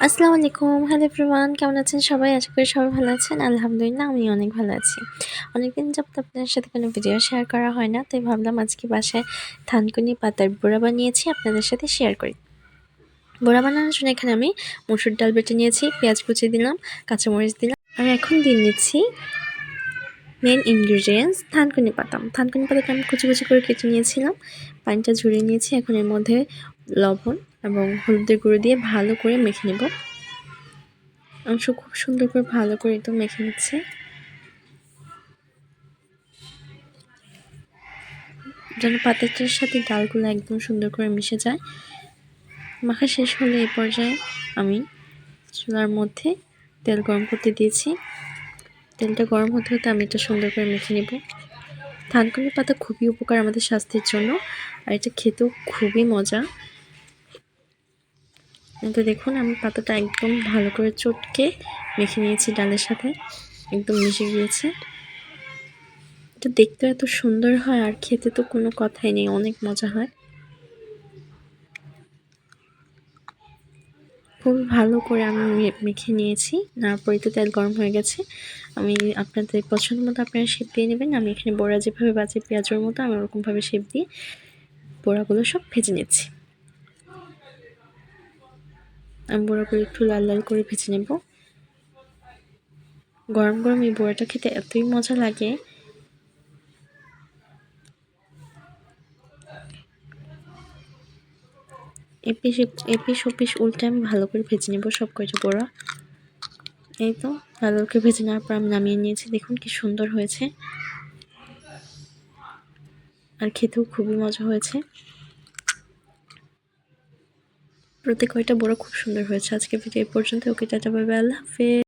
আসসালামু আলাইকুম। Hello everyone, কেমন আছেন সবাই? আশা করি সবাই ভালো আছেন। আলহামদুলিল্লাহ আমি অনেক ভালো আছি। অনেকদিন যাবত আপনাদের সাথে কোনো ভিডিও শেয়ার করা হয় না, তাই ভাবলাম আজকে বাসায় থানকুনি পাতার বড়া বানিয়েছি, আপনাদের সাথে শেয়ার করি। বড়া বানানোর জন্য এখানে আমি মসুর ডাল বেটে নিয়েছি, পেঁয়াজ কুচি দিলাম, কাঁচামরিচ দিলাম, আর এখন দিয়ে নিচ্ছি মেন ইনগ্রিডিয়েন্টস থানকুনি পাতা। থানকুনি পাতাটা আমি কুচি কুচি করে কেটে নিয়েছিলাম, পানিটা ঝরিয়ে নিয়েছি। এখন এর মধ্যে লবণ এবং হলুদের গুঁড়ো দিয়ে ভালো করে মেখে নেব। অংশ খুব সুন্দর করে ভালো করে একদম মেখে নিচ্ছে, যেন পাতাটার সাথে ডালগুলো একদম সুন্দর করে মিশে যায়। মাখা শেষ হলে এই পর্যায়ে আমি চুলার মধ্যে তেল গরম করতে দিয়েছি। তেলটা গরম হতে হতে আমি এটা সুন্দর করে মেখে নেব। থানকুনি পাতা খুবই উপকার আমাদের স্বাস্থ্যের জন্য, আর এটা খেতেও খুবই মজা। কিন্তু দেখুন আমি পাতাটা একদম ভালো করে চটকে মেখে নিয়েছি, ডালের সাথে একদম মিশে গিয়েছে। এটা দেখতে এত সুন্দর হয় আর খেতে তো কোনো কথাই নেই, অনেক মজা হয়। খুব ভালো করে আমি মেখে নিয়েছি, তারপরে তো তেল গরম হয়ে গেছে। আমি আপনাদের পছন্দ মতো আপনারা শেপ দিয়ে নেবেন। আমি এখানে বড়া যেভাবে বাজে পেঁয়াজের মতো, আমি ওরকমভাবে শেপ দিয়ে বড়াগুলো সব ভেজে নিচ্ছি। আমি বড়াগুলো একটু লাল লাল করে ভেজে নেব। গরম গরম এই বড়াটা খেতে এতই মজা লাগে। এপিস ওপিস উল্টে আমি ভালো করে ভেজে নেব সব কয়টা বড়া। এই তো লাল লাল করে ভেজে নেওয়ার পর আমি নামিয়ে নিয়েছি। দেখুন কি সুন্দর হয়েছে, আর খেতেও খুবই মজা হয়েছে। প্রত্যেক কয়টা বড়া খুব সুন্দর হয়েছে। আজকে ভিডিও এই পর্যন্ত। ওকে, টাটা, বাই বাই, আল্লাহ হাফেজ।